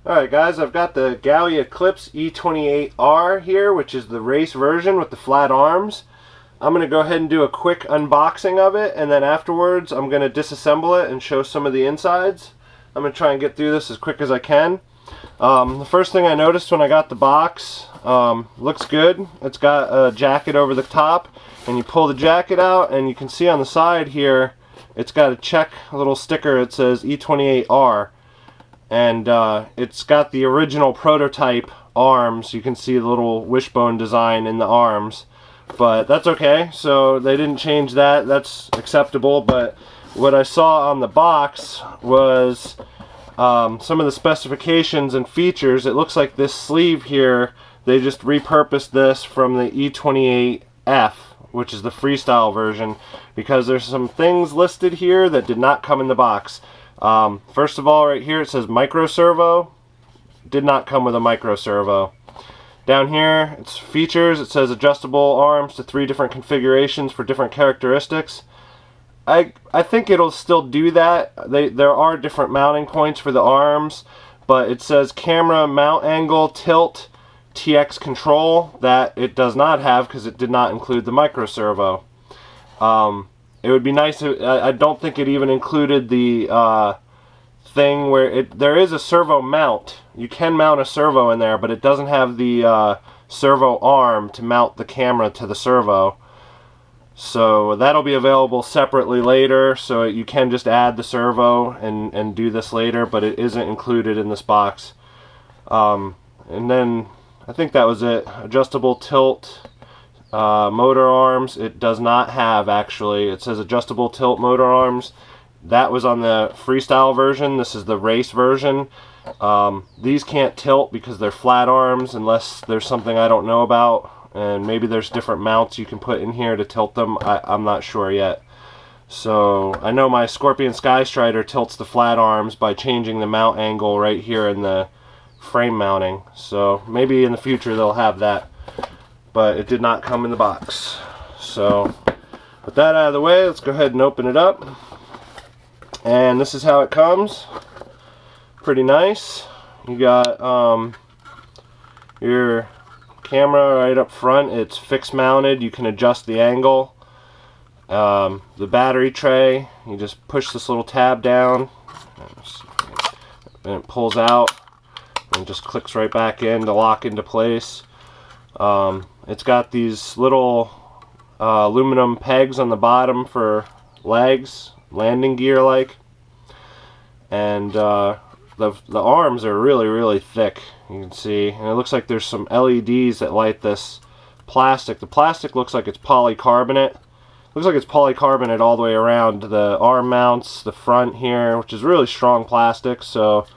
Alright guys, I've got the Gaui Eclipse E28R here, which is the race version with the flat arms. I'm going to go ahead and do a quick unboxing of it, and then afterwards I'm going to disassemble it and show some of the insides. I'm going to try and get through this as quick as I can. The first thing I noticed when I got the box, looks good. It's got a jacket over the top, and you pull the jacket out and you can see on the side here it's got a little sticker that says E28R. And it's got the original prototype arms. You can see the little wishbone design in the arms, but that's okay. So they didn't change that. That's acceptable. But what I saw on the box was some of the specifications and features. It looks like this sleeve here, they just repurposed this from the E28F, which is the freestyle version, because there's some things listed here that did not come in the box. First of all, right here it says micro servo. Did not come with a micro servo. Down here, it's features. It says adjustable arms to 3 different configurations for different characteristics. I think it'll still do that. There are different mounting points for the arms, but it says camera mount angle, tilt, TX control. That it does not have because it did not include the micro servo. It would be nice if, I don't think it even included the thing where there is a servo mount. You can mount a servo in there, but it doesn't have the servo arm to mount the camera to the servo. So that'll be available separately later, so you can just add the servo and do this later, but it isn't included in this box. And then I think that was it. Adjustable tilt. Motor arms, it does not have actually. It says adjustable tilt motor arms. That was on the freestyle version. This is the race version. These can't tilt because they're flat arms unless there's something I don't know about, and maybe there's different mounts you can put in here to tilt them. I'm not sure yet. So I know my Scorpion Sky Strider tilts the flat arms by changing the mount angle right here in the frame mounting. So maybe in the future they'll have that. But it did not come in the box. So with that out of the way, let's go ahead and open it up. And this is how it comes. Pretty nice. You got your camera right up front. It's fixed mounted. You can adjust the angle. The battery tray, you just push this little tab down and it pulls out and just clicks right back in to lock into place. It's got these little aluminum pegs on the bottom for legs, landing gear like, and the arms are really thick, you can see, and it looks like there's some LEDs that light this plastic. The plastic looks like it's polycarbonate. Looks like it's polycarbonate all the way around the arm mounts, the front here, which is really strong plastic, so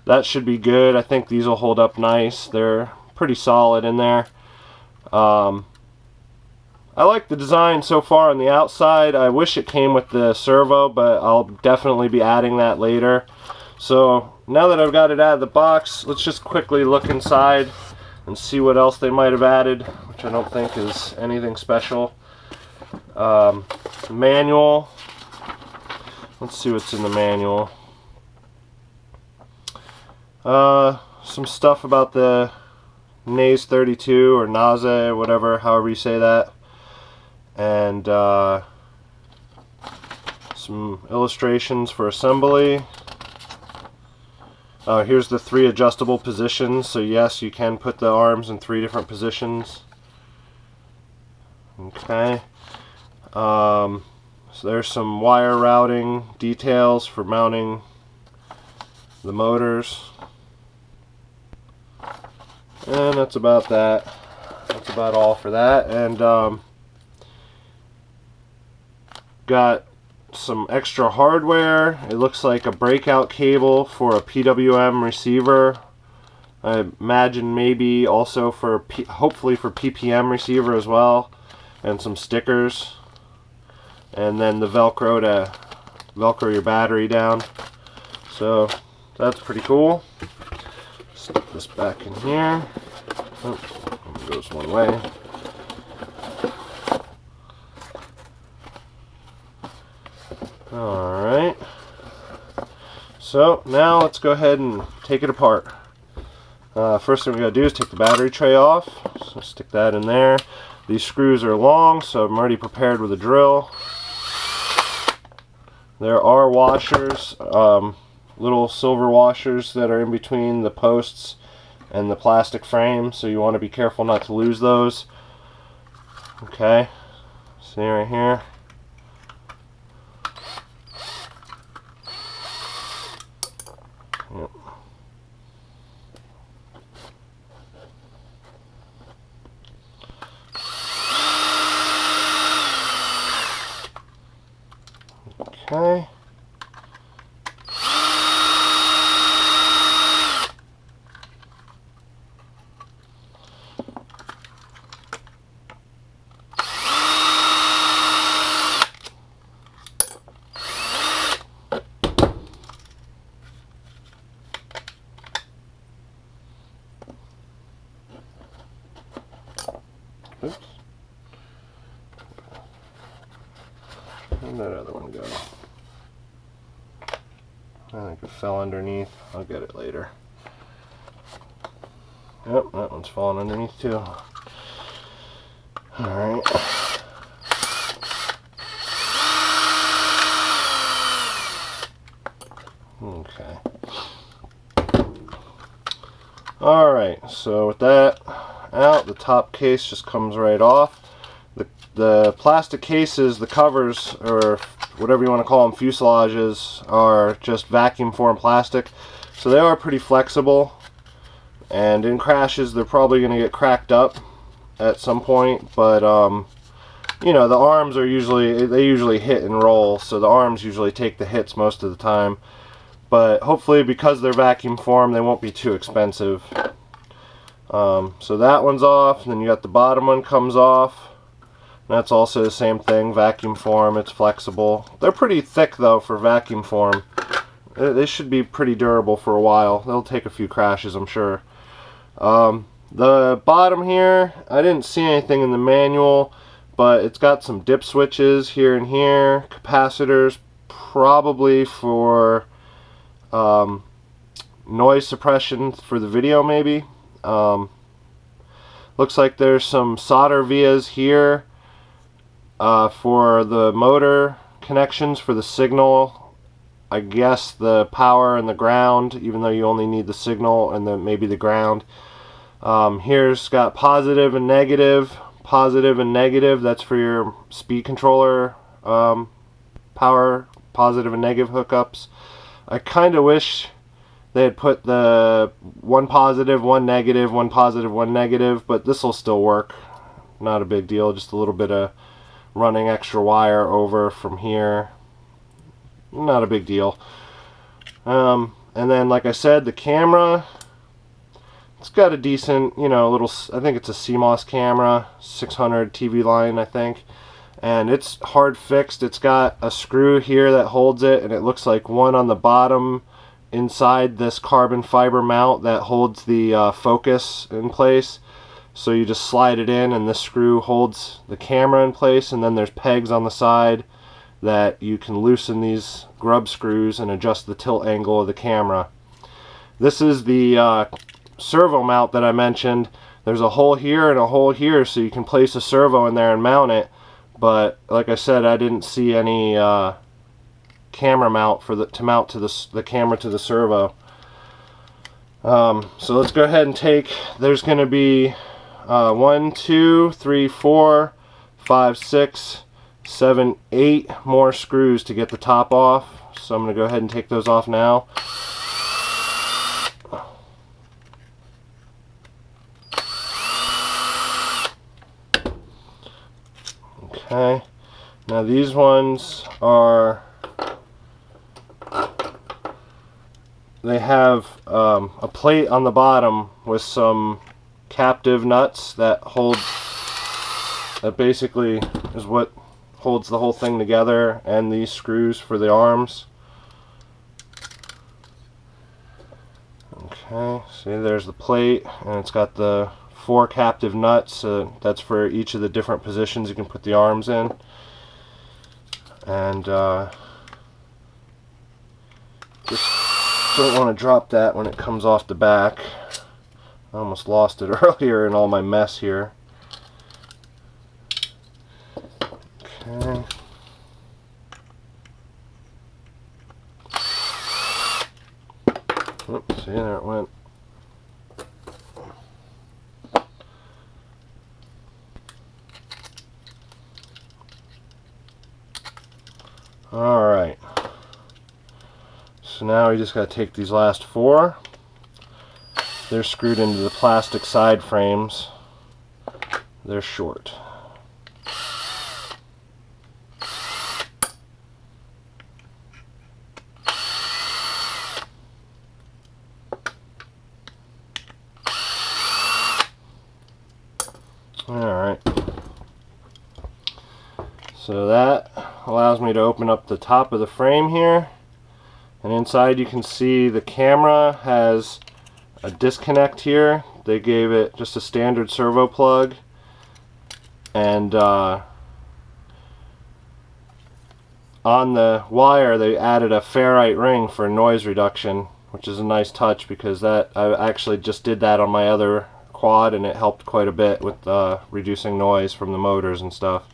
that should be good. I think these will hold up nice. They're pretty solid in there. I like the design so far on the outside. I wish it came with the servo, but I'll definitely be adding that later. So now that I've got it out of the box, let's just quickly look inside and see what else they might have added, which I don't think is anything special. Manual. Let's see what's in the manual. Some stuff about the NAS 32 or NASA, whatever, however you say that, and some illustrations for assembly. Here's the 3 adjustable positions, so yes, you can put the arms in 3 different positions. Okay. So there's some wire routing details for mounting the motors. And that's about that. That's about all for that. And got some extra hardware. It looks like a breakout cable for a PWM receiver. I imagine maybe also for hopefully for PPM receiver as well. And some stickers. And then the Velcro to Velcro your battery down. So that's pretty cool. Stick this back in here. Oh, it goes one way. Alright. So now let's go ahead and take it apart. First thing we gotta do is take the battery tray off. So stick that in there. These screws are long, so I'm already prepared with a drill. There are washers, little silver washers that are in between the posts and the plastic frame, so you want to be careful not to lose those. Okay, see right here. Yep. Okay. Oops. Where'd that other one go? I think it fell underneath. I'll get it later. Yep, that one's falling underneath too. Alright. Okay. Alright, so with that out, the top case just comes right off. The plastic cases, the covers, or whatever you want to call them, fuselages, are just vacuum form plastic, so they are pretty flexible, and in crashes they're probably going to get cracked up at some point, but you know, the arms are usually hit and roll, so the arms usually take the hits most of the time, but hopefully because they're vacuum form they won't be too expensive. So that one's off, and then you got the bottom one comes off. That's also the same thing, vacuum form, it's flexible. They're pretty thick though for vacuum form. They should be pretty durable for a while. They'll take a few crashes, I'm sure. The bottom here, I didn't see anything in the manual, but it's got some dip switches here and here, capacitors, probably for noise suppression for the video maybe. Looks like there's some solder vias here for the motor connections for the signal. I guess the power and the ground, even though you only need the signal and then maybe the ground. Here's got positive and negative. Positive and negative, that's for your speed controller power, positive and negative hookups. I kind of wish they had put the one positive, one negative, one positive, one negative, but this will still work. Not a big deal, just a little bit of running extra wire over from here. Not a big deal. And then, like I said, the camera, it's got a decent, you know, little, I think it's a CMOS camera, 600 TV line, I think. And it's hard fixed. It's got a screw here that holds it, and it looks like one on the bottom inside this carbon fiber mount that holds the focus in place. So you just slide it in, and this screw holds the camera in place, and then there's pegs on the side that you can loosen these grub screws and adjust the tilt angle of the camera. This is the servo mount that I mentioned. There's a hole here and a hole here, so you can place a servo in there and mount it, but like I said, I didn't see any camera mount for to mount to the camera to the servo. So let's go ahead and take, there's going to be 1, 2, 3, 4, 5, 6, 7, 8 more screws to get the top off. So I'm going to go ahead and take those off now. Okay, now these ones are, they have a plate on the bottom with some captive nuts that hold, that basically is what holds the whole thing together, and these screws for the arms. Okay, see, there's the plate, and it's got the 4 captive nuts. That's for each of the different positions you can put the arms in. And just don't want to drop that when it comes off the back. I almost lost it earlier in all my mess here. Okay. Oops, see, there it went. Alright. So now we just got to take these last four. They're screwed into the plastic side frames. They're short. Alright. So that allows me to open up the top of the frame here. And inside you can see the camera has a disconnect here. They gave it just a standard servo plug. And on the wire they added a ferrite ring for noise reduction, which is a nice touch because that I actually just did that on my other quad and it helped quite a bit with reducing noise from the motors and stuff.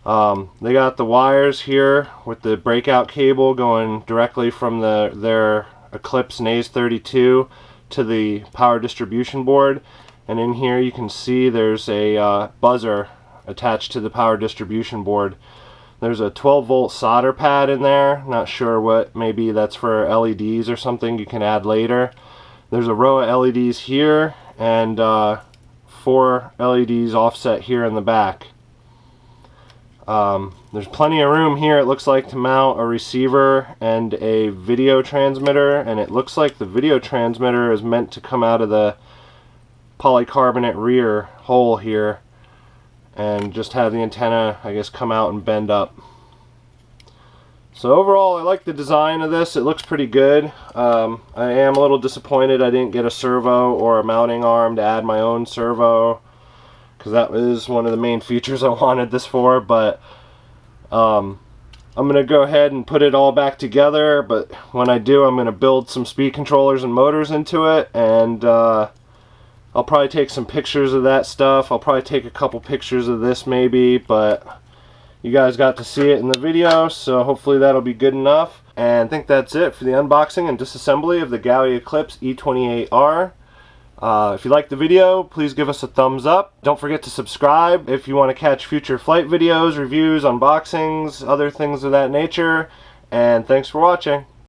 They got the wires here with the breakout cable going directly from their Eclipse Naze 32 to the power distribution board, and in here you can see there's a buzzer attached to the power distribution board. There's a 12-volt solder pad in there, not sure what, maybe that's for LEDs or something you can add later. There's a row of LEDs here and 4 LEDs offset here in the back. There's plenty of room here, it looks like, to mount a receiver and a video transmitter, and it looks like the video transmitter is meant to come out of the polycarbonate rear hole here and just have the antenna, I guess, come out and bend up. So overall I like the design of this. It looks pretty good. I am a little disappointed I didn't get a servo or a mounting arm to add my own servo, because that was one of the main features I wanted this for, but I'm going to go ahead and put it all back together. But when I do, I'm going to build some speed controllers and motors into it, and I'll probably take some pictures of that stuff. I'll probably take a couple pictures of this maybe, but you guys got to see it in the video, so hopefully that'll be good enough. And I think that's it for the unboxing and disassembly of the Gaui Eclipse E28R. If you liked the video, please give us a thumbs up. Don't forget to subscribe if you want to catch future flight videos, reviews, unboxings, other things of that nature. And thanks for watching.